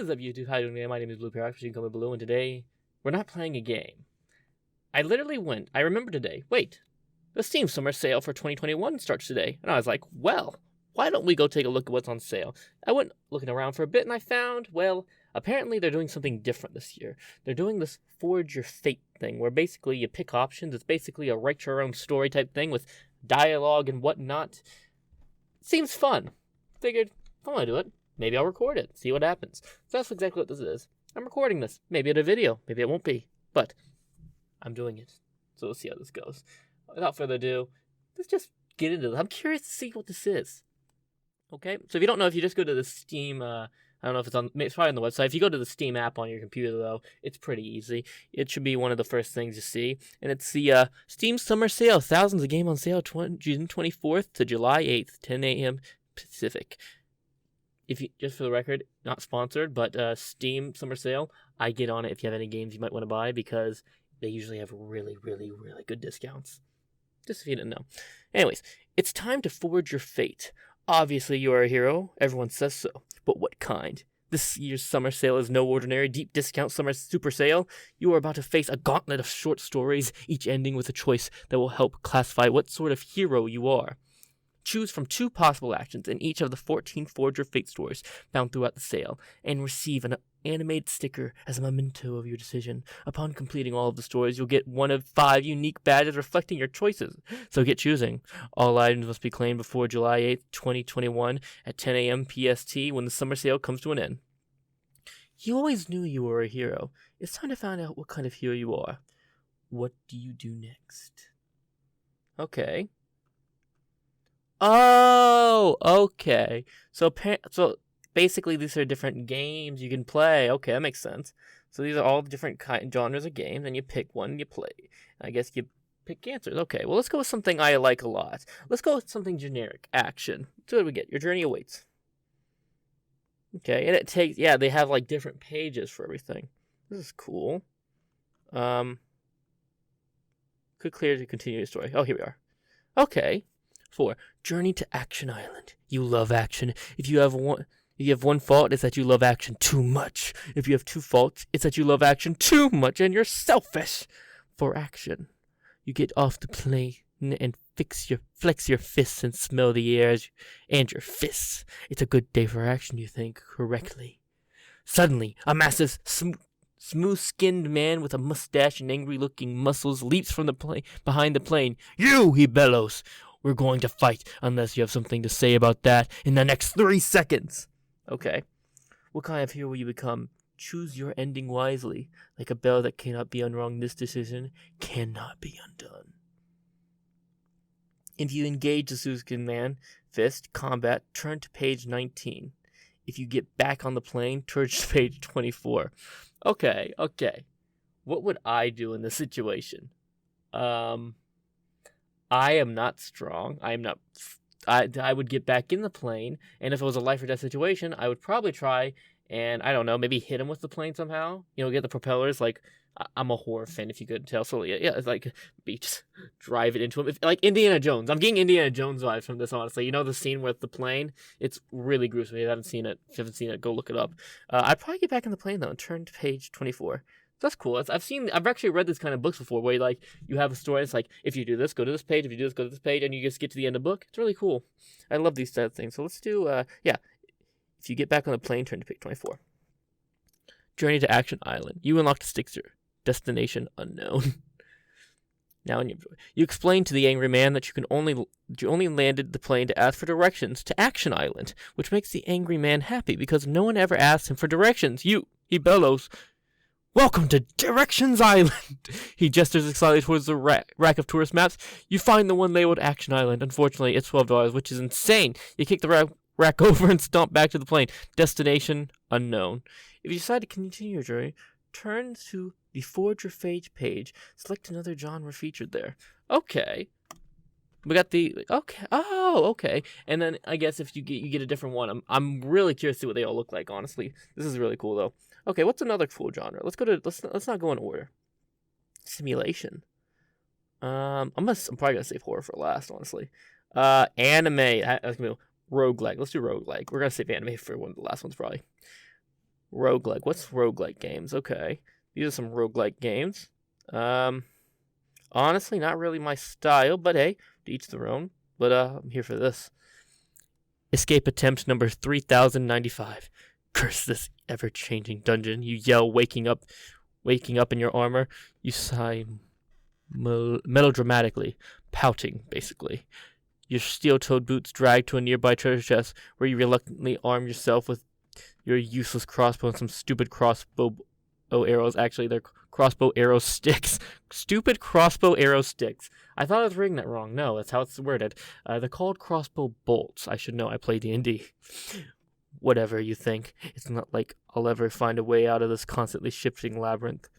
What is up, YouTube? How you doing? My name is Blueparox, you can call me Blue, and today we're not playing a game. I remember today, wait, the Steam Summer Sale for 2021 starts today. And I was like, well, why don't we go take a look at what's on sale? I went looking around for a bit and I found, well, apparently they're doing something different this year. They're doing this Forge Your Fate thing, where basically you pick options. It's basically a write-your-own story type thing with dialogue and whatnot. Seems fun. Figured, if I want to do it, maybe I'll record it, see what happens. So that's exactly what this is. I'm recording this. Maybe it's a video, maybe it won't be, but I'm doing it. So we'll see how this goes. Without further ado, let's just get into this. I'm curious to see what this is. Okay, so if you don't know, if you just go to the Steam, I don't know if it's probably on the website. If you go to the Steam app on your computer, though, it's pretty easy. It should be one of the first things you see. And it's the Steam Summer Sale. Thousands of games on sale June 24th to July 8th, 10 a.m. Pacific. Just for the record, not sponsored, but Steam Summer Sale, I get on it if you have any games you might want to buy, because they usually have really, really, really good discounts. Just if you didn't know. Anyways, it's time to forge your fate. Obviously, you are a hero. Everyone says so. But what kind? This year's summer sale is no ordinary deep discount summer super sale. You are about to face a gauntlet of short stories, each ending with a choice that will help classify what sort of hero you are. Choose from 2 possible actions in each of the 14 Forge Your Fate stories found throughout the sale, and receive an animated sticker as a memento of your decision. Upon completing all of the stories, you'll get one of 5 unique badges reflecting your choices. So get choosing. All items must be claimed before July 8th, 2021 at 10 a.m. PST when the summer sale comes to an end. You always knew you were a hero. It's time to find out what kind of hero you are. What do you do next? Okay. Oh, okay. So basically, these are different games you can play. Okay, that makes sense. So these are all different genres of games, and you pick one and you play. I guess you pick answers. Okay, well, let's go with something I like a lot. Let's go with something generic. Action. So what do we get? Your journey awaits. Okay, and it takes, they have like different pages for everything. This is cool. Click clear to continue your story. Oh, here we are. Okay. 4. Journey to Action Island. You love action. If you have one fault, it's that you love action too much. If you have 2 faults, it's that you love action too much and you're selfish. For action, you get off the plane and flex your fists and smell the air and your fists. It's a good day for action, you think correctly. Suddenly, a massive smooth-skinned man with a mustache and angry-looking muscles leaps from the plane behind the plane. You, he bellows. We're going to fight unless you have something to say about that in the next 3 seconds. Okay. What kind of hero will you become? Choose your ending wisely. Like a bell that cannot be unrung, this decision cannot be undone. If you engage the Suzuki Man, fist, combat, turn to page 19. If you get back on the plane, turn to page 24. Okay. What would I do in this situation? I am not strong. I would get back in the plane, and if it was a life or death situation, I would probably try and, I don't know, maybe hit him with the plane somehow. Get the propellers. Like, I'm a horror fan, if you couldn't tell. So, yeah, it's like, just drive it into him. Like Indiana Jones. I'm getting Indiana Jones vibes from this, honestly. The scene with the plane? It's really gruesome. If you haven't seen it, go look it up. I'd probably get back in the plane, though, and turn to page 24. That's cool. I've actually read this kind of books before, where you have a story. It's like, if you do this, go to this page. If you do this, go to this page, and you just get to the end of the book. It's really cool. I love these type of things. So let's do if you get back on the plane, turn to page 24. Journey to Action Island. You unlock the sticker. Destination unknown. Now you explain to the angry man that you only landed the plane to ask for directions to Action Island, which makes the angry man happy because no one ever asked him for directions. He bellows. Welcome to Directions Island! He gestures excitedly towards the rack of tourist maps. You find the one labeled Action Island. Unfortunately, it's $12, which is insane. You kick the rack over and stomp back to the plane. Destination unknown. If you decide to continue your journey, turn to the Forge Your Fate page. Select another genre featured there. Okay. We got okay. Oh, okay. And then I guess if you get a different one. I'm really curious to see what they all look like, honestly. This is really cool, though. Okay, what's another cool genre? Let's not go in order. Simulation. I'm probably gonna save horror for last, honestly. Anime. That's gonna be roguelike. Let's do roguelike. We're gonna save anime for one of the last ones, probably. Roguelike. What's roguelike games? Okay. These are some roguelike games. Honestly, not really my style, but hey, to each their own. But I'm here for this. Escape attempt number 3095. Curse this ever-changing dungeon. You yell, waking up in your armor. You sigh melodramatically, pouting, basically. Your steel-toed boots drag to a nearby treasure chest, where you reluctantly arm yourself with your useless crossbow and some stupid crossbow arrows. Actually, they're crossbow arrow sticks. Stupid crossbow arrow sticks. I thought I was reading that wrong. No, that's how it's worded. They're called crossbow bolts. I should know. I play D&D. Whatever you think. It's not like I'll ever find a way out of this constantly shifting labyrinth.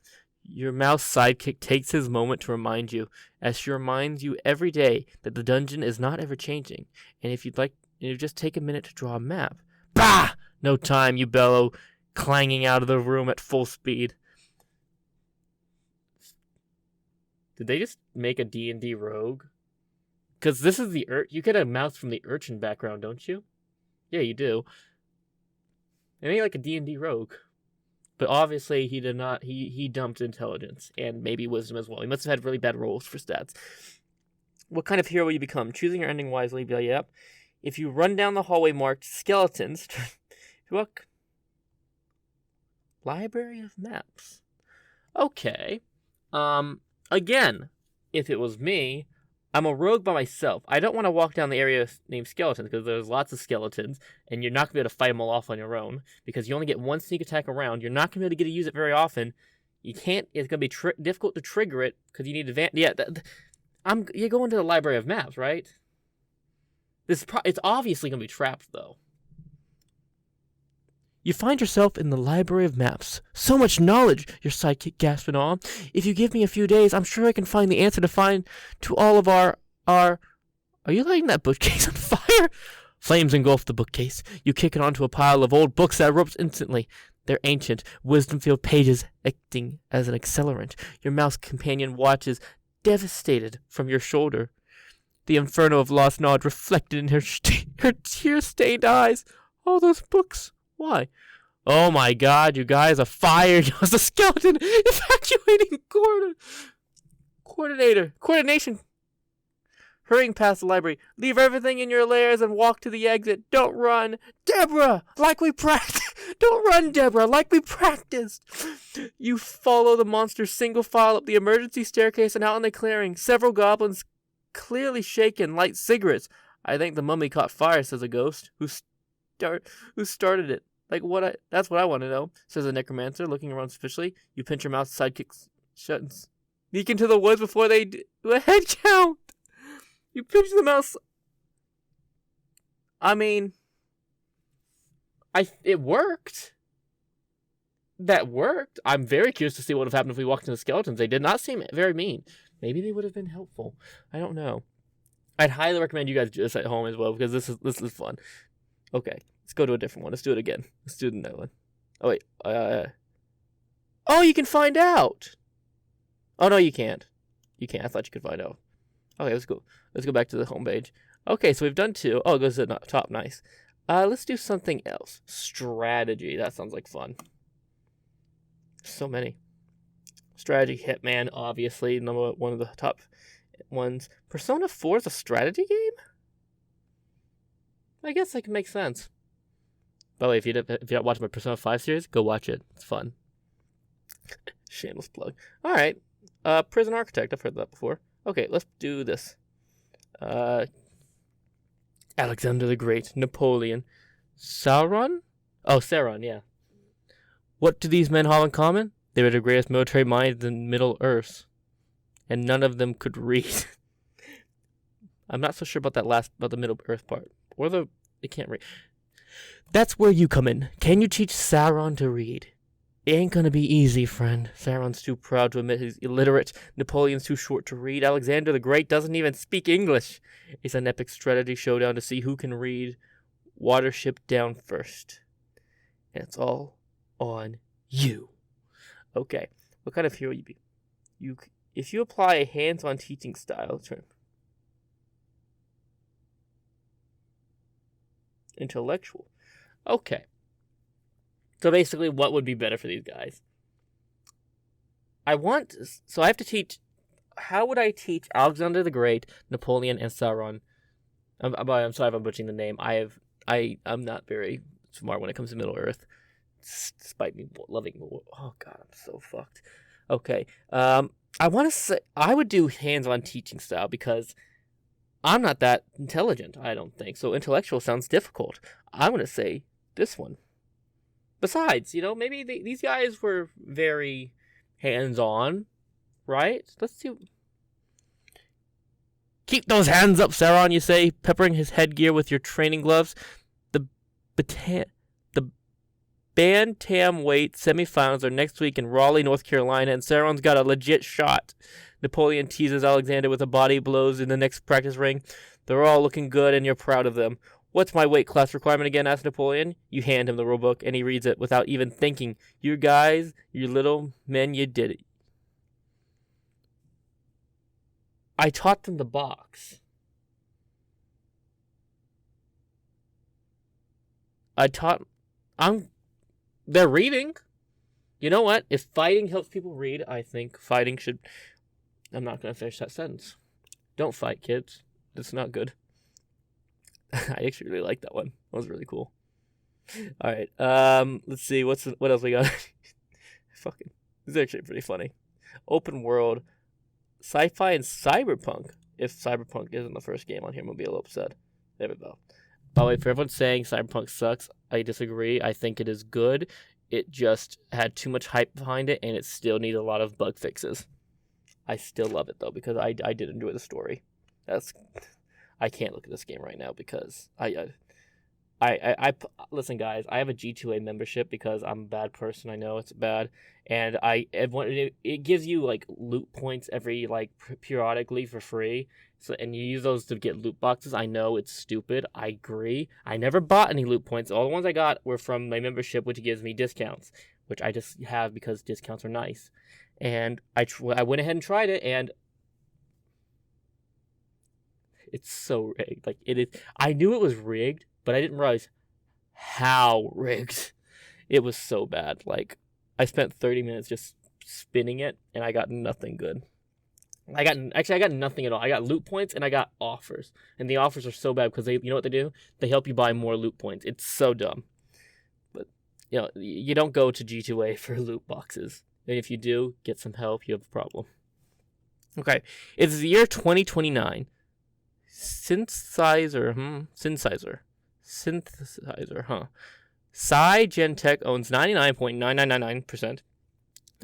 Your mouse sidekick takes his moment to remind you, as she reminds you every day that the dungeon is not ever changing. And if you'd like, just take a minute to draw a map. Bah! No time, you bellow, clanging out of the room at full speed. Did they just make a D&D rogue? Because this is the you get a mouse from the urchin background, don't you? Yeah, you do. They made like a D&D rogue. But obviously he did not, he dumped intelligence and maybe wisdom as well. He must have had really bad rolls for stats. What kind of hero will you become? Choosing your ending wisely, be like, yep. If you run down the hallway marked skeletons, look. Library of maps. Okay. Again, if it was me, I'm a rogue by myself. I don't want to walk down the area named skeletons because there's lots of skeletons, and you're not going to be able to fight them all off on your own because you only get one sneak attack around. You're not going to be able to get to use it very often. You can't. It's going to be difficult to trigger it because you need advance. Yeah, you're going to the library of maps, right? It's obviously going to be trapped though. You find yourself in the library of maps. So much knowledge, your sidekick gasped in awe. If you give me a few days, I'm sure I can find the answer to all of our... Are you lighting that bookcase on fire? Flames engulf the bookcase. You kick it onto a pile of old books that erupts instantly. They're ancient, wisdom-filled pages acting as an accelerant. Your mouse companion watches, devastated, from your shoulder. The inferno of lost knowledge reflected in her tear-stained eyes. All those books... Why? Oh my god, you guys, a fire! Just a skeleton evacuating coordination. Hurrying past the library. Leave everything in your lairs and walk to the exit. Don't run. Deborah, like we practiced. Don't run, Deborah, like we practiced. You follow the monster single file up the emergency staircase and out in the clearing. Several goblins, clearly shaken, light cigarettes. I think the mummy caught fire, says a ghost. Who started it? That's what I want to know, says the necromancer, looking around suspiciously. You pinch your mouth, sidekicks shut and sneak into the woods before they do a head count. You pinch the mouse. I mean, it worked. That worked. I'm very curious to see what would have happened if we walked into the skeletons. They did not seem very mean. Maybe they would have been helpful. I don't know. I'd highly recommend you guys do this at home as well because this is fun. Okay, let's go to a different one. Let's do it again. Let's do another one. Oh, wait. Oh, you can find out. Oh, no, you can't. You can't. I thought you could find out. Okay, let's go. Let's go back to the home page. Okay, so we've done 2. Oh, it goes to the top. Nice. Let's do something else. Strategy. That sounds like fun. So many. Strategy, Hitman, obviously. One of the top ones. Persona 4 is a strategy game? I guess that can make sense. By the way, if you don't watch my Persona 5 series, go watch it. It's fun. Shameless plug. Alright. Prison Architect. I've heard that before. Okay, let's do this. Alexander the Great. Napoleon. Sauron? Oh, Sauron, yeah. What do these men have in common? They were the greatest military minds in Middle Earth. And none of them could read. I'm not so sure about the Middle Earth part. Or they can't read. That's where you come in. Can you teach Sauron to read? It ain't gonna be easy, friend. Sauron's too proud to admit he's illiterate. Napoleon's too short to read. Alexander the Great doesn't even speak English. It's an epic strategy showdown to see who can read Watership Down first. And it's all on you. Okay. What kind of hero you be? If you apply a hands-on teaching style term. Intellectual. Okay. So basically, what would be better for these guys? I have to teach. How would I teach Alexander the Great, Napoleon, and Sauron? I'm sorry if I'm butchering the name. I'm not very smart when it comes to Middle Earth, despite me loving. Oh God, I'm so fucked. Okay. I want to say I would do hands-on teaching style because I'm not that intelligent. I don't think so. Intellectual sounds difficult. I'm gonna say this one. Besides, maybe these guys were very hands-on, right? Let's see. Keep those hands up, Sauron, you say, peppering his headgear with your training gloves. The bantamweight semifinals are next week in Raleigh, North Carolina, and Sauron's got a legit shot. Napoleon teases Alexander with a body blows in the next practice ring. They're all looking good, and you're proud of them. What's my weight class requirement again? Asked Napoleon. You hand him the rulebook, and he reads it without even thinking. You guys, you little men, you did it. I taught them the box. They're reading. You know what? If fighting helps people read, I think fighting should... I'm not going to finish that sentence. Don't fight, kids. It's not good. I actually really like that one. That was really cool. All right. Let's see. What else we got? This is actually pretty funny. Open world, sci-fi, and cyberpunk. If cyberpunk isn't the first game on here, I'm gonna be a little upset. There we go. By the way, for everyone saying cyberpunk sucks, I disagree. I think it is good. It just had too much hype behind it, and it still needs a lot of bug fixes. I still love it though because I did enjoy the story. I can't look at this game right now because I listen, guys. I have a G2A membership because I'm a bad person. I know it's bad, and it gives you like loot points every periodically for free. So and you use those to get loot boxes. I know it's stupid. I agree. I never bought any loot points. All the ones I got were from my membership, which gives me discounts, which I just have because discounts are nice. And I went ahead and tried it, and it's so rigged. Like it is. I knew it was rigged, but I didn't realize how rigged. It was so bad. Like I spent 30 minutes just spinning it, and I got nothing good. I got nothing at all. I got loot points and I got offers, and the offers are so bad because you know what they do? They help you buy more loot points. It's so dumb. But you don't go to G2A for loot boxes. And if you do, get some help. You have a problem. Okay, it's the year 2029. Synthesizer, huh? Cyberpunk owns 99.9999%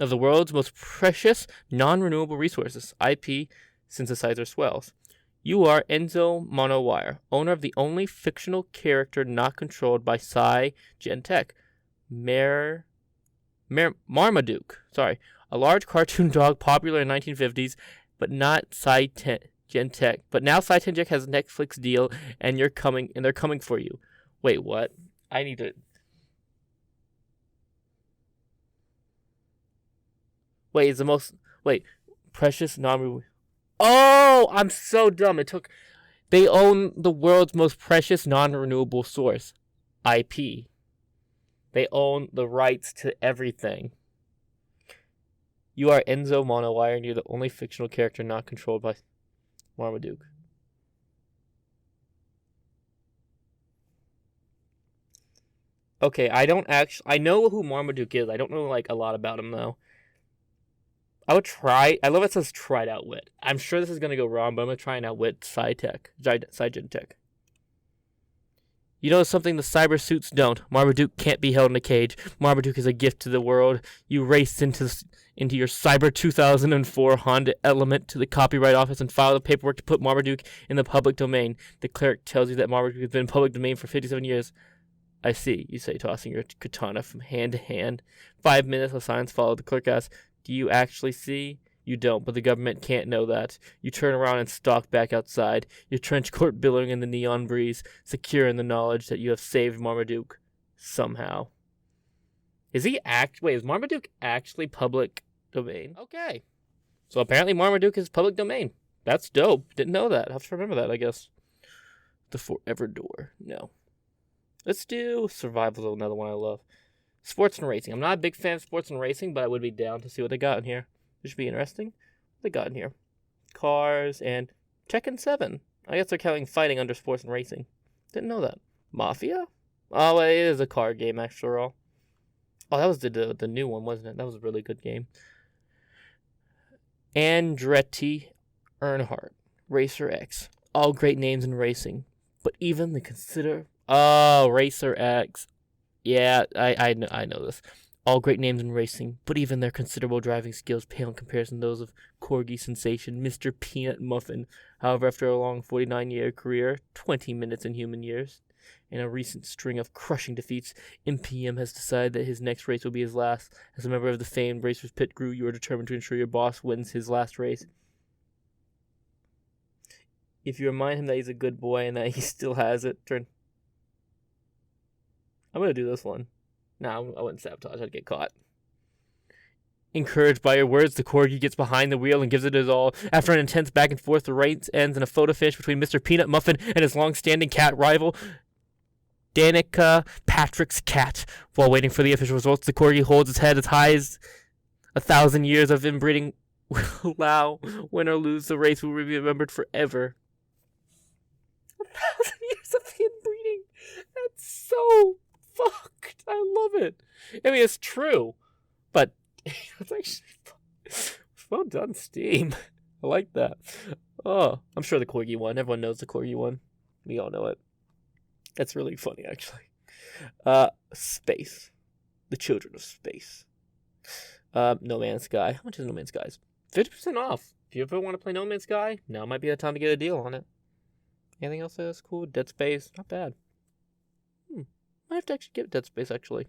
of the world's most precious non-renewable resources. IP synthesizer swells. You are Enzo Monowire, owner of the only fictional character not controlled by Cyberpunk, Marmaduke. Sorry, a large cartoon dog popular in 1950s, but not Cyberpunk. But now Cyberpunk has a Netflix deal, and they're coming for you. Wait, what? I need to. Precious non. Oh, I'm so dumb. They own the world's most precious non-renewable source, IP. They own the rights to everything. You are Enzo Monowire, and you're the only fictional character not controlled by Marmaduke. Okay, I know who Marmaduke is. I don't know a lot about him though. I love it says try to outwit. I'm sure this is gonna go wrong, but I'm gonna try and outwit Cyberpunk. You know something the cyber suits don't. Marmaduke can't be held in a cage. Marmaduke is a gift to the world. You race into your Cyber 2004 Honda Element to the Copyright Office and file the paperwork to put Marmaduke in the public domain. The clerk tells you that Marmaduke has been in public domain for 57 years. I see, you say, tossing your katana from hand to hand. 5 minutes of silence followed. The clerk asks, do you actually see? You don't, but the government can't know that. You turn around and stalk back outside, your trench coat billowing in the neon breeze, secure in the knowledge that you have saved Marmaduke. Somehow. Is Marmaduke actually public domain? Okay. So apparently Marmaduke is public domain. That's dope. Didn't know that. I'll have to remember that, I guess. The Forever Door. No. Let's do Survival, another one I love. Sports and racing. I'm not a big fan of sports and racing, but I would be down to see what they got in here. This should be interesting. What they got in here? Cars and Tekken 7. I guess they're counting fighting under sports and racing. Didn't know that. Mafia? Oh, it is a card game, after all. Oh, that was the new one, wasn't it? That was a really good game. Andretti Earnhardt. Racer X. All great names in racing. But even the consider... Oh, Racer X. Yeah, I know this. All great names in racing, but even their considerable driving skills pale in comparison to those of Corgi sensation Mr. Peanut Muffin. However, after a long 49-year career, 20 minutes in human years, and a recent string of crushing defeats, MPM has decided that his next race will be his last. As a member of the famed Racers Pit Crew, you are determined to ensure your boss wins his last race. If you remind him that he's a good boy and that he still has it, I'm going to do this one. No, I wouldn't sabotage. I'd get caught. Encouraged by your words, the Corgi gets behind the wheel and gives it his all. After an intense back and forth, the race ends in a photo finish between Mr. Peanut Muffin and his long-standing cat rival, Danica Patrick's cat. While waiting for the official results, the Corgi holds its head as high as 1,000 years of inbreeding will allow. Win or lose, the race will be remembered forever. 1,000 years of inbreeding. That's so fucked. I love it. I mean, it's true, but it's actually well done, Steam. I like that. Oh, I'm sure the Corgi won. Everyone knows the Corgi won. We all know it. That's really funny, actually. Space. The Children of Space. No Man's Sky. How much is No Man's Sky? 50% off. If you ever want to play No Man's Sky, now might be the time to get a deal on it. Anything else that's cool? Dead Space. Not bad. Might have to actually get Dead Space, actually.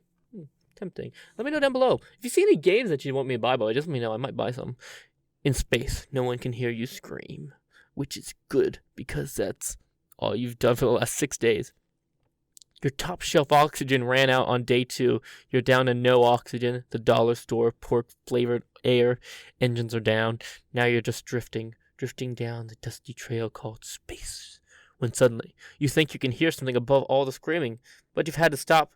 Tempting. Let me know down below. If you see any games that you want me to buy, just let me know. I might buy some. In space, no one can hear you scream, which is good because that's all you've done for the last 6 days. Your top shelf oxygen ran out on day 2. You're down to no oxygen. The dollar store, pork-flavored air. Engines are down. Now you're just drifting down the dusty trail called space. When suddenly, you think you can hear something above all the screaming, but you've had to stop.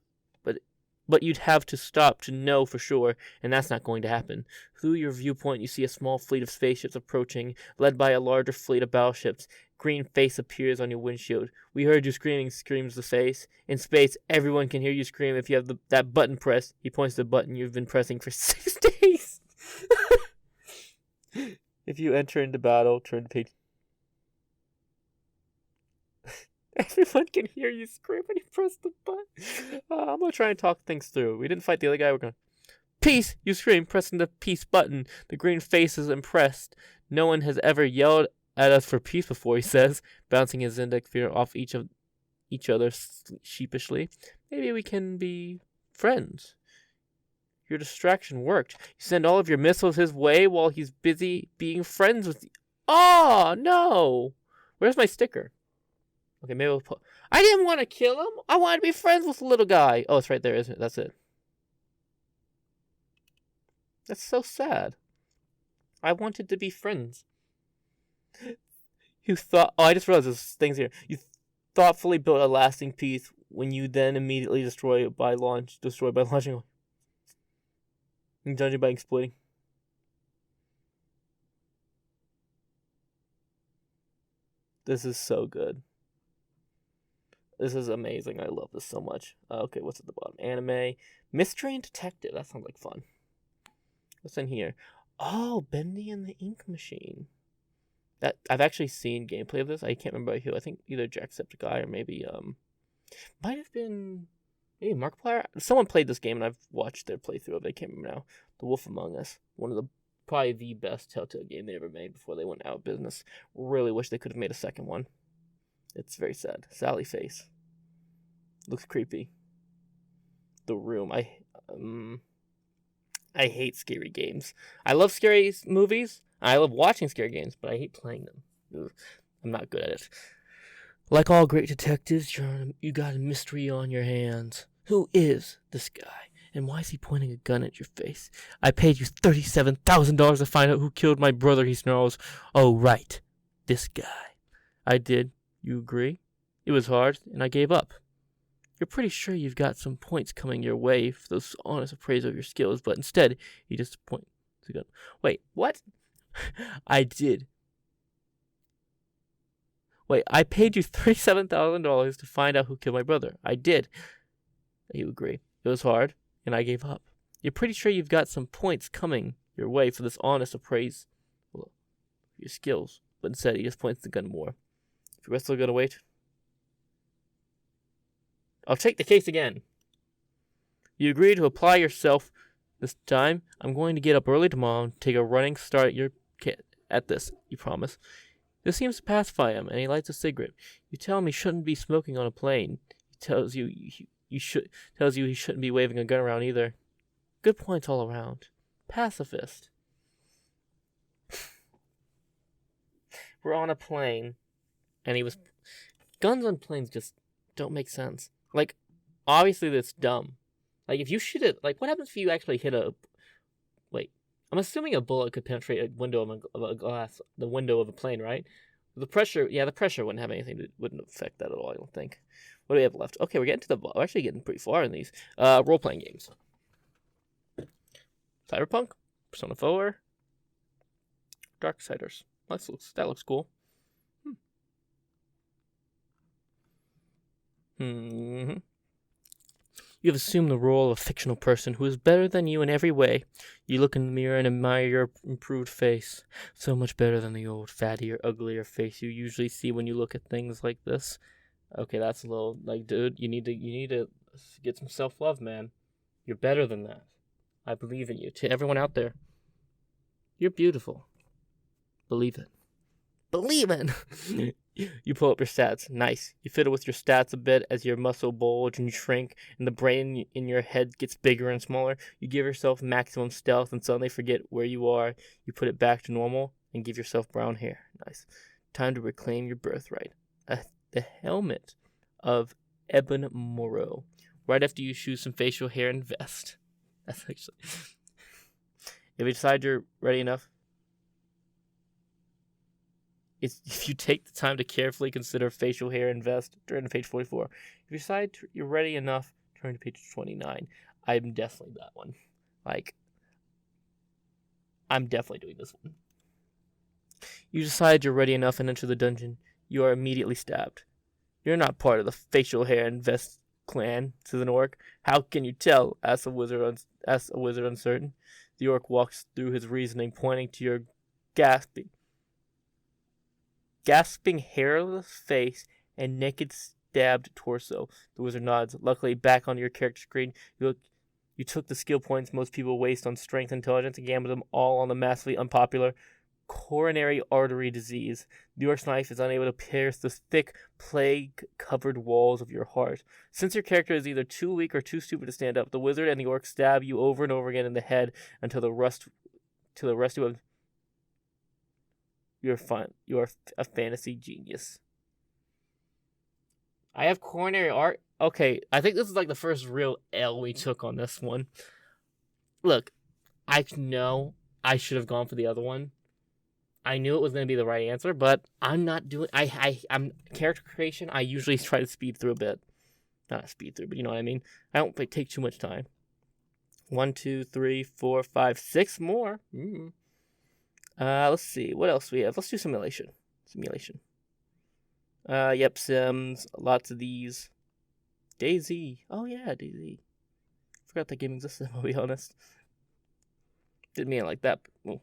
But you'd have to stop to know for sure, and that's not going to happen. Through your viewpoint, you see a small fleet of spaceships approaching, led by a larger fleet of battleships. Green face appears on your windshield. We heard you screaming, screams the face. In space, everyone can hear you scream if you have that button pressed. He points to the button you've been pressing for 6 days. If you enter into battle, turn to page. Everyone can hear you scream when you press the button. I'm going to try and talk things through. We didn't fight the other guy. We're going to... Peace! You scream, pressing the peace button. The green face is impressed. No one has ever yelled at us for peace before, he says, bouncing his index finger off each other sheepishly. Maybe we can be friends. Your distraction worked. You send all of your missiles his way while he's busy being friends with you. Oh, no! Where's my sticker? Okay, maybe we'll put... I didn't want to kill him. I wanted to be friends with the little guy. Oh, it's right there, isn't it? That's it. That's so sad. I wanted to be friends. You thought... Oh, I just realized there's things here. You thoughtfully built a lasting peace when you then immediately destroy it by launching... Judging by exploiting. This is so good. This is amazing. I love this so much. Okay, what's at the bottom? Anime. Mystery and Detective. That sounds like fun. What's in here? Oh, Bendy and the Ink Machine. That I've actually seen gameplay of this. I can't remember who. I think either Jacksepticeye or maybe might have been maybe Markiplier. Someone played this game and I've watched their playthrough of it. I can't remember now. The Wolf Among Us. One of the probably the best Telltale game they ever made before they went out of business. Really wish they could have made a second one. It's very sad. Sally face. Looks creepy. The Room. I hate scary games. I love scary movies. I love watching scary games, but I hate playing them. Ugh, I'm not good at it. Like all great detectives, you got a mystery on your hands. Who is this guy? And why is he pointing a gun at your face? I paid you $37,000 to find out who killed my brother, he snarls. Oh, right. This guy. I did. You agree? It was hard, and I gave up. You're pretty sure you've got some points coming your way for those honest appraisal of your skills, but instead, he just points the gun. Wait, what? I did. Wait, I paid you $37,000 to find out who killed my brother. I did. You agree. It was hard, and I gave up. You're pretty sure you've got some points coming your way for this honest appraisal of your skills, but instead, he just points the gun more. If you're still gonna wait, I'll take the case again. You agree to apply yourself this time. I'm going to get up early tomorrow and take a running start at this, you promise. This seems to pacify him, and he lights a cigarette. You tell him he shouldn't be smoking on a plane. He tells you he shouldn't be waving a gun around either. Good points all around. Pacifist. We're on a plane, and he was... Guns on planes just don't make sense. Like, obviously that's dumb. Like, if you shoot it... Like, what happens if you actually hit a... Wait. I'm assuming a bullet could penetrate a window of a glass... The window of a plane, right? The pressure... Yeah, the pressure wouldn't have anything... Wouldn't affect that at all, I don't think. What do we have left? Okay, we're getting to the... We're actually getting pretty far in these. Role-playing games. Cyberpunk? Persona 4? Darksiders. That looks cool. You have assumed the role of a fictional person who is better than you in every way. You look in the mirror and admire your improved face. So much better than the old, fattier, uglier face you usually see when you look at things like this. Okay, that's a little, like, dude, you need to get some self-love, man. You're better than that. I believe in you. To everyone out there, you're beautiful. Believe it. Believe it! You pull up your stats. Nice. You fiddle with your stats a bit as your muscle bulge and you shrink, and the brain in your head gets bigger and smaller. You give yourself maximum stealth and suddenly forget where you are. You put it back to normal and give yourself brown hair. Nice. Time to reclaim your birthright. The helmet of Eben Morrow. Right after you choose some facial hair and vest. That's actually... If you decide you're ready enough, if you take the time to carefully consider facial hair and vest, turn to page 44. If you decide you're ready enough, turn to page 29. I'm definitely that one. Like, I'm definitely doing this one. You decide you're ready enough and enter the dungeon. You are immediately stabbed. You're not part of the facial hair and vest clan, says an orc. How can you tell? Asks a wizard uncertain. The orc walks through his reasoning, pointing to your gasping, hairless face and naked, stabbed torso. The wizard nods. Luckily, back on your character screen, you took the skill points most people waste on strength and intelligence and gambled them all on the massively unpopular coronary artery disease. The orc's knife is unable to pierce the thick, plague-covered walls of your heart. Since your character is either too weak or too stupid to stand up, the wizard and the orc stab you over and over again in the head until the rest you have. You're fun. You are a fantasy genius. I have coronary art. Okay, I think this is like the first real L we took on this one. Look, I know I should have gone for the other one. I knew it was going to be the right answer, but I'm not doing... I'm character creation, I usually try to speed through a bit. Not speed through, but you know what I mean. I don't take too much time. 1, 2, 3, 4, 5, 6 more. Let's see. What else we have? Let's do simulation. Yep, Sims. Lots of these. DayZ. Oh, yeah, DayZ. Forgot that game existed, I'll be honest. Didn't mean it like that. But,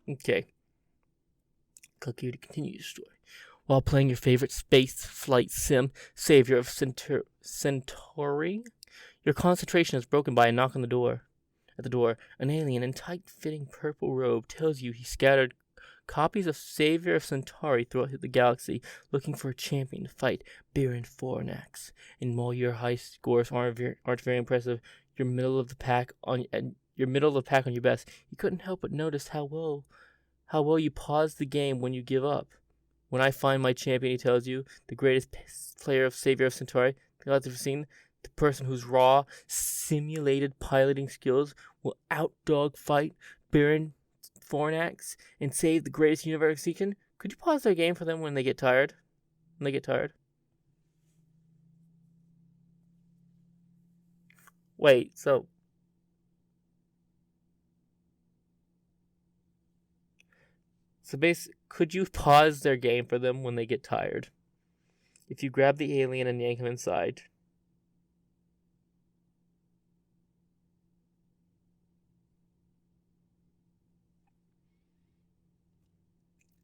okay. Click here to continue your story. While playing your favorite space flight sim, Savior of Centauri, your concentration is broken by a knock on the door. At the door, an alien in tight-fitting purple robe tells you he scattered copies of Savior of Centauri throughout the galaxy, looking for a champion to fight Baron Fornax. And while your high scores aren't very impressive, you're middle of the pack on your best. You couldn't help but notice how well you pause the game when you give up. When I find my champion, he tells you, the greatest player of Savior of Centauri the gods have seen, the person whose raw, simulated piloting skills will outdog fight Baron Fornax and save the greatest universe seeking. Could you pause their game for them when they get tired? Wait, so could you pause their game for them when they get tired? If you grab the alien and yank him inside.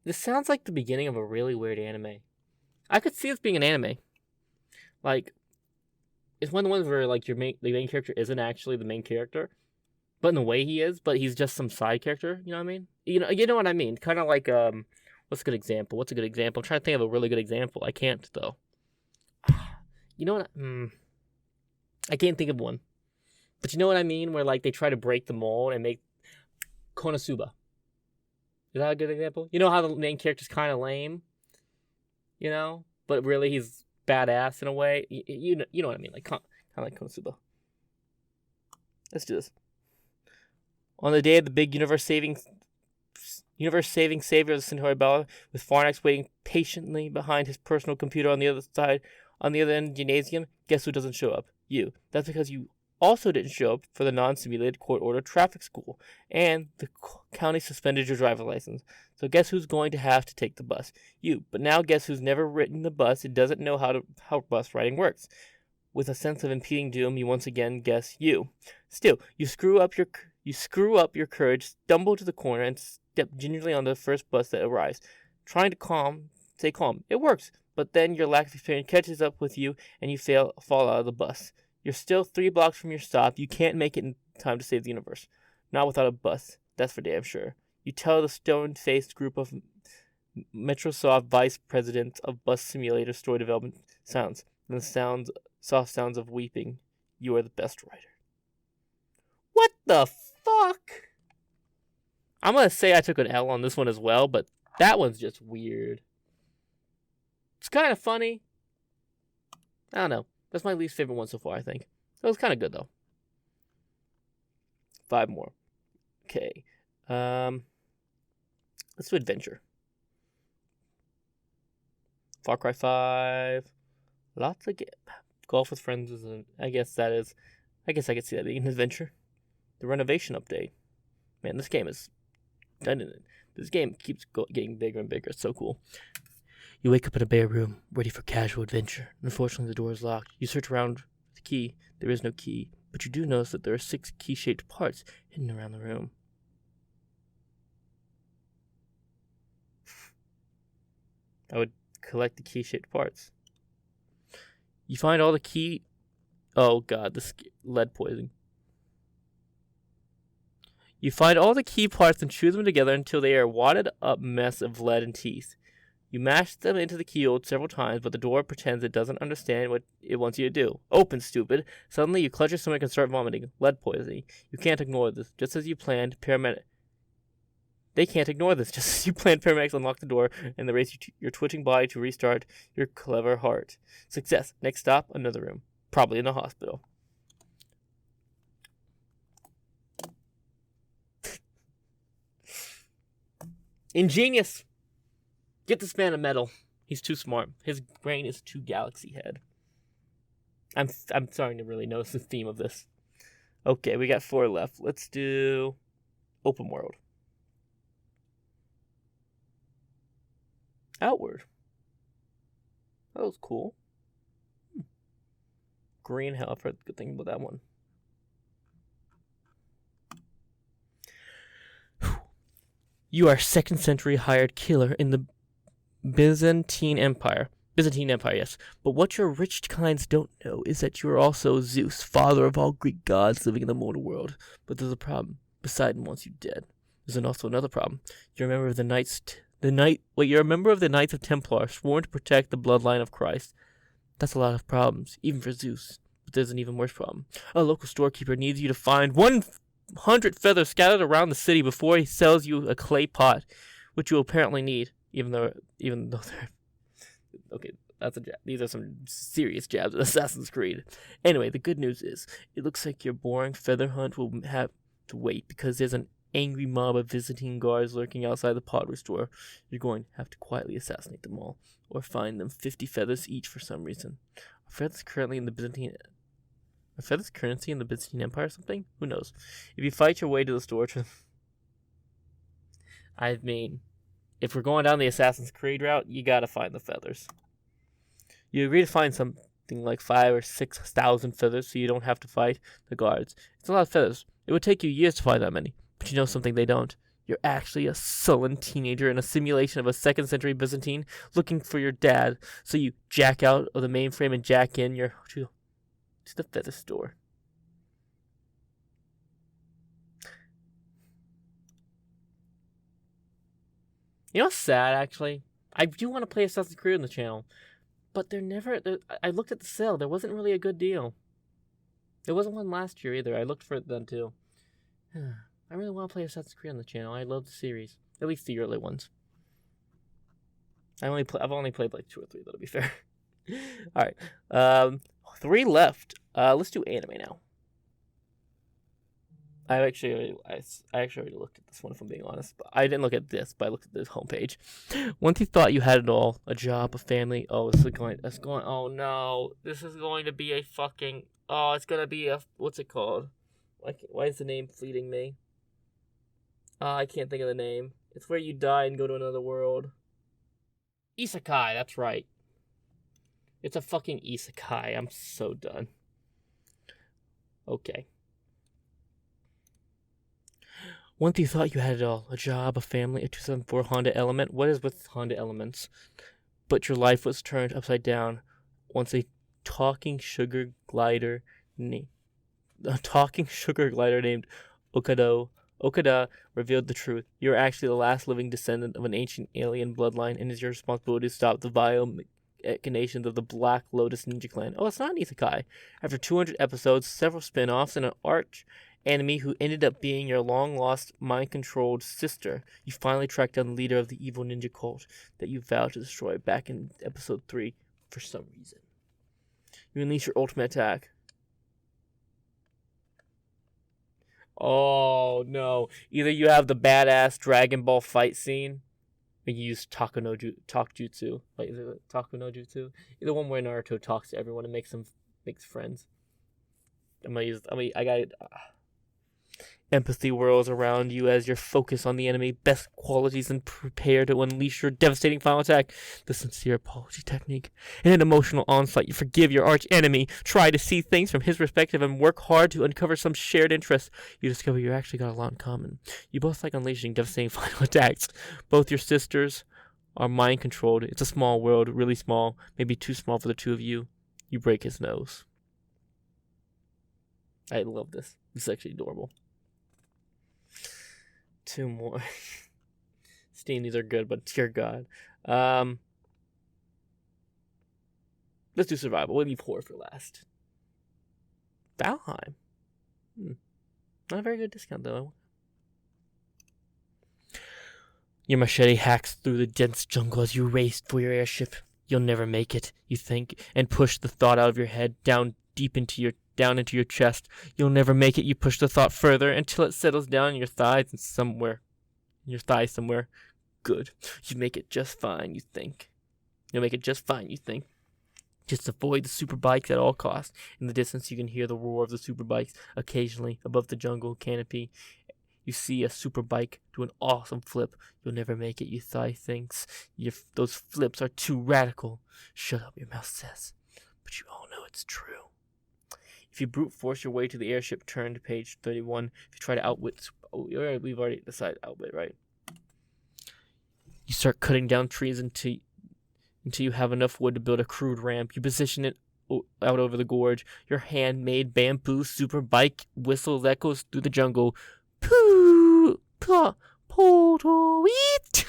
This sounds like the beginning of a really weird anime. I could see this being an anime. Like, it's one of the ones where like the main character isn't actually the main character, but in the way he is, but he's just some side character. You know what I mean? You know what I mean? Kind of like what's a good example? What's a good example? I'm trying to think of a really good example. I can't though. You know what? I can't think of one. But you know what I mean? Where like they try to break the mold and make Konosuba. Is that a good example? You know how the main character's kind of lame, you know, but really he's badass in a way. You know what I mean? Like kind of like Konosuba. Let's do this. On the day of the big universe-saving savior of the Centauri Bella, with Farnax waiting patiently behind his personal computer on the other end of the gymnasium, guess who doesn't show up? You. That's because you also didn't show up for the non-simulated court-ordered traffic school, and the county suspended your driver's license. So guess who's going to have to take the bus? You. But now guess who's never ridden the bus and doesn't know how bus riding works? With a sense of impending doom, you once again guess you. Still, you screw up your courage, stumble to the corner, and step gingerly on the first bus that arrives, trying to stay calm. It works, but then your lack of experience catches up with you, and you fall out of the bus. You're still 3 blocks from your stop. You can't make it in time to save the universe. Not without a bus. That's for damn sure. You tell the stone-faced group of Metrosoft vice presidents of bus simulator story development sounds, and the soft sounds of weeping. You are the best writer. What the fuck? I'm going to say I took an L on this one as well, but that one's just weird. It's kind of funny. I don't know. That's my least favorite one so far, I think. It was kind of good, though. 5 more. Okay. Let's do adventure. Far Cry 5. Lots of golf with friends is I guess I could see that being an adventure. The renovation update. Man, this game is done in it. This game keeps getting bigger and bigger. It's so cool. You wake up in a bare room, ready for casual adventure. Unfortunately, the door is locked. You search around for the key. There is no key, but you do notice that there are 6 key-shaped parts hidden around the room. I would collect the key-shaped parts. You find all the key... Oh, God, this lead poisoning. You find all the key parts and chew them together until they are a wadded up mess of lead and teeth. You mash them into the keyhole several times, but the door pretends it doesn't understand what it wants you to do. Open, stupid. Suddenly, you clutch your stomach and start vomiting. Lead poisoning. You can't ignore this. Just as you planned, They can't ignore this. Just as you planned, paramedics unlock the door and they race your twitching body to restart your clever heart. Success. Next stop, another room. Probably in a hospital. Ingenious. Get this man a medal. He's too smart. His brain is too galaxy head. I'm starting to really notice the theme of this. Okay, we got 4 left. Let's do open world. Outward. That was cool. Green hell. I've heard good thing about that one. You are 2nd century hired killer in the Byzantine Empire. Byzantine Empire, yes. But what your rich kinds don't know is that you are also Zeus, father of all Greek gods living in the mortal world. But there's a problem. Poseidon wants you dead. There's also another problem. You're a member of you're a member of the Knights of Templar, sworn to protect the bloodline of Christ. That's a lot of problems, even for Zeus. But there's an even worse problem. A local storekeeper needs you to find 100 feathers scattered around the city before he sells you a clay pot, which you apparently need, even though they're... Okay, that's a jab. These are some serious jabs at Assassin's Creed. Anyway, the good news is, it looks like your boring feather hunt will have to wait, because there's an angry mob of visiting guards lurking outside the pottery store. You're going to have to quietly assassinate them all, or find them 50 feathers each for some reason. Our feathers currently in the Byzantine Are feathers currency in the Byzantine Empire or something? Who knows? If you fight your way to the store I mean, if we're going down the Assassin's Creed route, you gotta find the feathers. You agree to find something like 5,000 or 6,000 feathers so you don't have to fight the guards. It's a lot of feathers. It would take you years to find that many. But you know something they don't. You're actually a sullen teenager in a simulation of a 2nd century Byzantine looking for your dad. So you jack out of the mainframe and jack in to the feather store. You know what's sad, actually? I do want to play Assassin's Creed on the channel. But I looked at the sale. There wasn't really a good deal. There wasn't one last year either. I looked for it then too. I really want to play Assassin's Creed on the channel. I love the series. At least the early ones. I've only played like 2 or 3, though, to be fair. Alright. 3 left. Let's do anime now. I actually already looked at this one, if I'm being honest. But I didn't look at this, but I looked at the homepage. Once you thought you had it all, a job, a family. Oh, oh no, this is going to be a fucking. Oh, it's gonna be a. What's it called? Why is the name fleeting me? I can't think of the name. It's where you die and go to another world. Isekai. That's right. It's a fucking isekai. I'm so done. Okay. Once you thought you had it all, a job, a family, a 274 Honda Element. What is with Honda Elements? But your life was turned upside down once a talking sugar glider named Okada revealed the truth. You're actually the last living descendant of an ancient alien bloodline, and it's your responsibility to stop the vile machinations of the Black Lotus Ninja Clan. Oh, it's not an isekai. After 200 episodes, several spin-offs, and an arch enemy who ended up being your long-lost, mind-controlled sister, you finally tracked down the leader of the evil ninja cult that you vowed to destroy back in episode 3 for some reason. You unleash your ultimate attack. Oh, no. Either you have the badass Dragon Ball fight scene, or you use Takujutsu. Like, is it Takunojutsu? Either one where Naruto talks to everyone and makes friends. I got empathy whirls around you as you focus on the enemy best qualities and prepare to unleash your devastating final attack. The sincere apology technique. In an emotional onslaught, you forgive your arch enemy, try to see things from his perspective, and work hard to uncover some shared interests. You discover you actually got a lot in common. You both like unleashing devastating final attacks. Both your sisters are mind-controlled. It's a small world, really small, maybe too small for the two of you. You break his nose. I love this. This is actually adorable. 2 more. Steam, these are good, but dear God. Let's do survival. We'll leave horror for last. Valheim. Not a very good discount, though. Your machete hacks through the dense jungle as you race for your airship. You'll never make it, you think, and push the thought out of your head down into your chest. You'll never make it. You push the thought further until it settles down in your thighs and somewhere. Good. You make it just fine, you think. You'll make it just fine, you think. Just avoid the super bikes at all costs. In the distance, you can hear the roar of the super bikes. Occasionally, above the jungle canopy, you see a super bike do an awesome flip. You'll never make it, you thigh thinks. Those flips are too radical. Shut up, your mouth says. But you all know it's true. If you brute force your way to the airship, turn to page 31. If you try to outwit... we've already decided outwit, right? You start cutting down trees until you have enough wood to build a crude ramp. You position it out over the gorge. Your handmade bamboo super bike whistles echoes through the jungle. Poo! Pa! Po-to-eat!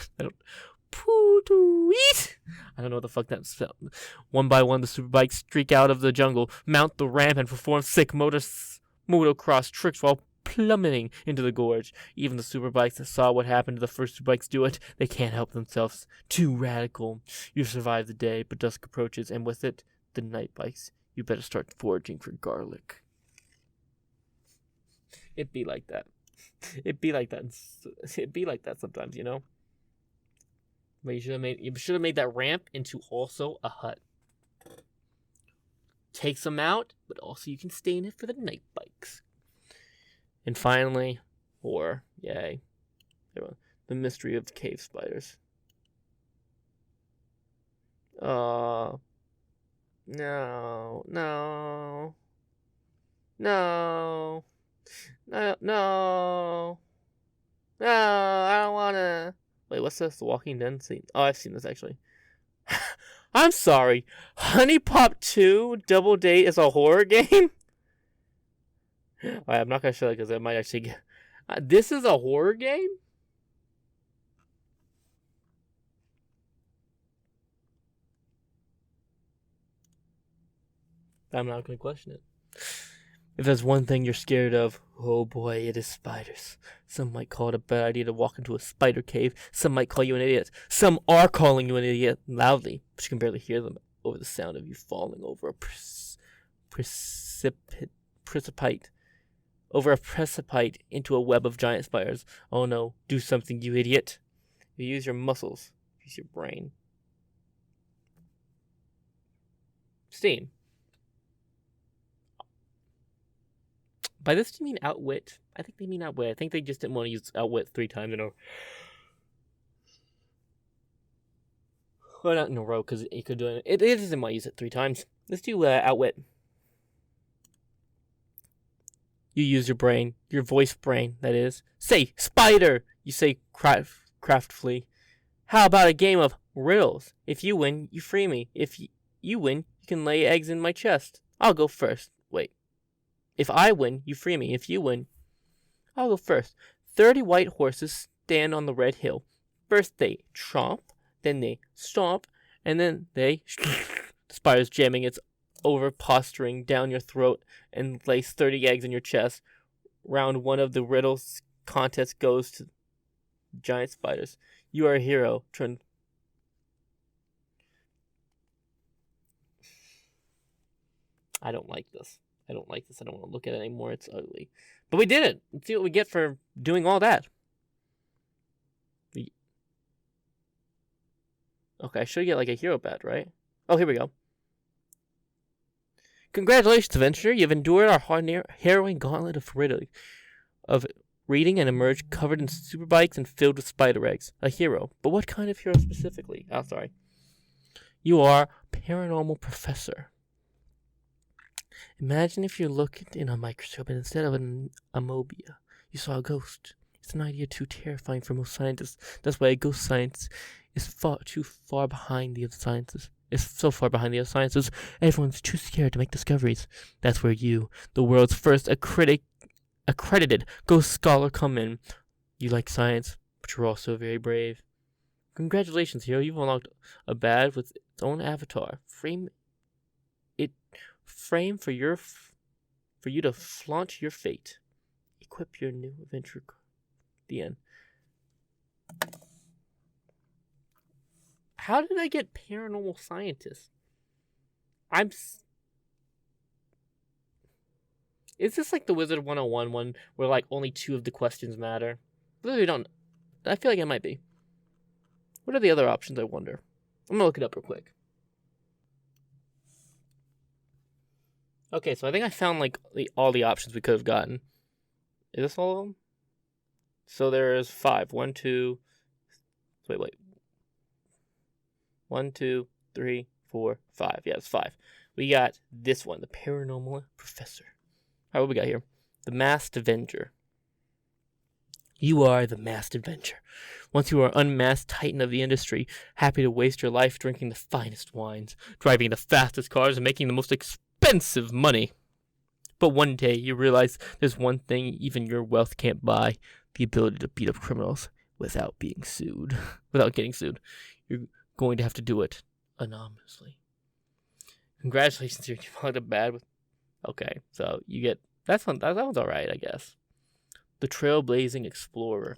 I don't know what the fuck that's spelled. One by one, the super bikes streak out of the jungle, mount the ramp, and perform sick motocross tricks while plummeting into the gorge. Even the super bikes that saw what happened to the first two bikes do it. They can't help themselves. Too radical. You survive the day, but dusk approaches, and with it, the night bikes. You better start foraging for garlic. It'd be like that. It'd be like that sometimes, you know? But you should have made that ramp into also a hut. takes them out, but also you can stay in it for the night bikes. And finally, horror. Yay. The mystery of the cave spiders. No. No. No. No. No. No. No. I don't wanna. Wait, what's this? The Walking Dead scene? Oh, I've seen this actually. I'm sorry. Honey Pop 2 Double Date is a horror game? Alright, I'm not gonna show that because I might actually get. This is a horror game? I'm not gonna question it. If there's one thing you're scared of, oh boy, it is spiders. Some might call it a bad idea to walk into a spider cave. Some might call you an idiot. Some are calling you an idiot loudly, but you can barely hear them over the sound of you falling over a precipice into a web of giant spiders. Oh no, do something, you idiot. You use your muscles. Use your brain. Steam. By this, do you mean outwit? I think they mean outwit. I think they just didn't want to use outwit 3 times in a row. Well, not in a row, because you could do it. It doesn't want to use it 3 times. Let's do outwit. You use your brain. Your voice brain, that is. Say, spider! You say craftfully. How about a game of riddles? If you win, you free me. If you win, you can lay eggs in my chest. I'll go first. Wait. If I win, you free me. If you win, I'll go first. 30 white horses stand on the red hill. First they chomp, then they stomp, and then they... The spider's jamming its over-posturing down your throat and lays 30 eggs in your chest. Round 1 of the riddles contest goes to giant spiders. You are a hero. I don't like this. I don't like this. I don't want to look at it anymore. It's ugly. But we did it. Let's see what we get for doing all that. Okay, I should get like a hero badge, right? Oh, here we go. Congratulations, adventurer. You've endured our harrowing gauntlet of reading and emerged covered in superbikes and filled with spider eggs. A hero. But what kind of hero specifically? Oh, sorry. You are Paranormal Professor. Imagine if you looked in a microscope and instead of an amobia, you saw a ghost. It's an idea too terrifying for most scientists. That's why ghost science is too far behind the other sciences. It's so far behind the other sciences, everyone's too scared to make discoveries. That's where you, the world's first accredited ghost scholar, come in. You like science, but you're also very brave. Congratulations, hero. You've unlocked a badge with its own avatar. Frame for you to flaunt your fate. Equip your new adventure. The end. How did I get paranormal scientist? Is this like the Wizard 101 one where like only 2 of the questions matter? Really don't. I feel like it might be. What are the other options, I wonder? I'm gonna look it up real quick. Okay, so I think I found like all the options we could have gotten. Is this all of them? So there's 5. 1, 2. Wait. 1, 2, 3, 4, 5. Yeah, it's 5. We got this one, the Paranormal Professor. All right, what we got here? The Masked Avenger. You are the Masked Avenger. Once you are unmasked titan of the industry, happy to waste your life drinking the finest wines, driving the fastest cars, and making the most expensive money. But one day you realize there's one thing even your wealth can't buy: the ability to beat up criminals without being sued. Without getting sued. You're going to have to do it anonymously. Congratulations, you're found a bad with. Okay, so you get that one's alright, I guess. The Trailblazing Explorer.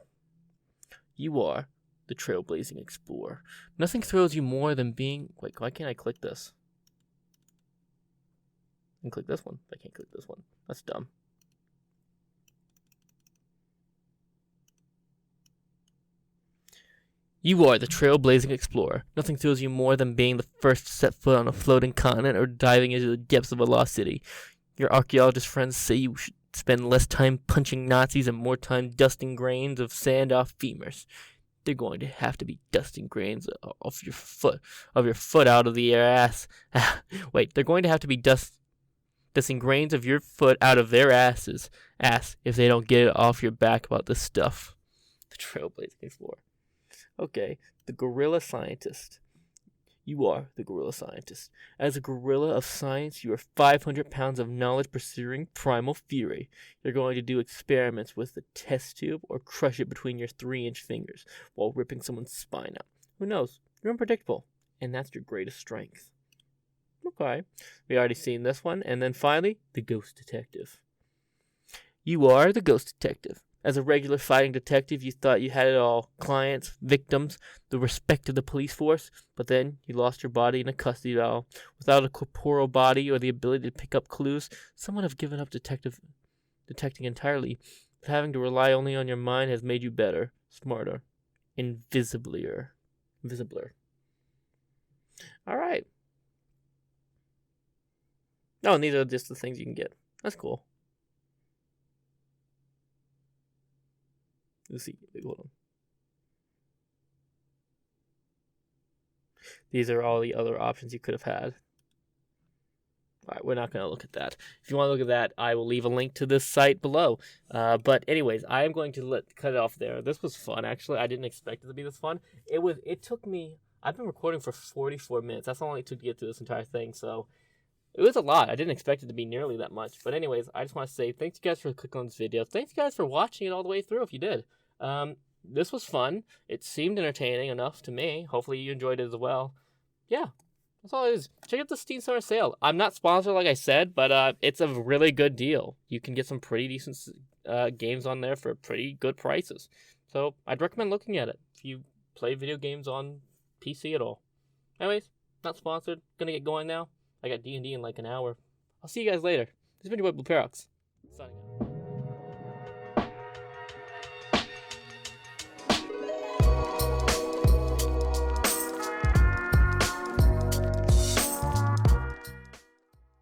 You are the Trailblazing Explorer. Nothing thrills you more than being. Wait, why can't I click this? I can click this one. I can't click this one. That's dumb. You are the trailblazing explorer. Nothing thrills you more than being the first to set foot on a floating continent or diving into the depths of a lost city. Your archaeologist friends say you should spend less time punching Nazis and more time dusting grains of sand off femurs. They're going to have to be dusting grains off your foot out of the ass. Wait, they're going to have to be dusting grains of your foot out of their ass if they don't get it off your back about this stuff. The trailblazing explorer. Okay, the gorilla scientist. You are the gorilla scientist. As a gorilla of science, you are 500 pounds of knowledge pursuing primal fury. You're going to do experiments with the test tube or crush it between your 3-inch fingers while ripping someone's spine out. Who knows? You're unpredictable, and that's your greatest strength. Okay, we already seen this one. And then finally, the ghost detective. You are the ghost detective. As a regular fighting detective, you thought you had it all. Clients, victims, the respect of the police force. But then you lost your body in a custody battle. Without a corporeal body or the ability to pick up clues, some would have given up detecting entirely. But having to rely only on your mind has made you better, smarter, invisibler. All right. Oh, and these are just the things you can get. That's cool. Let's see. Hold on. These are all the other options you could have had. All right, we're not going to look at that. If you want to look at that, I will leave a link to this site below. But anyways, I am going to cut it off there. This was fun, actually. I didn't expect it to be this fun. It took me... I've been recording for 44 minutes. That's how long it took to get through this entire thing, so... It was a lot. I didn't expect it to be nearly that much. But anyways, I just want to say thanks you guys for clicking on this video. Thanks you guys for watching it all the way through if you did. This was fun. It seemed entertaining enough to me. Hopefully you enjoyed it as well. Yeah, that's all it is. Check out the Steam Summer Sale. I'm not sponsored like I said, but it's a really good deal. You can get some pretty decent games on there for pretty good prices. So I'd recommend looking at it if you play video games on PC at all. Anyways, not sponsored. Gonna get going now. I got D&D in like an hour. I'll see you guys later. This has been your boy Blueparox. Signing out.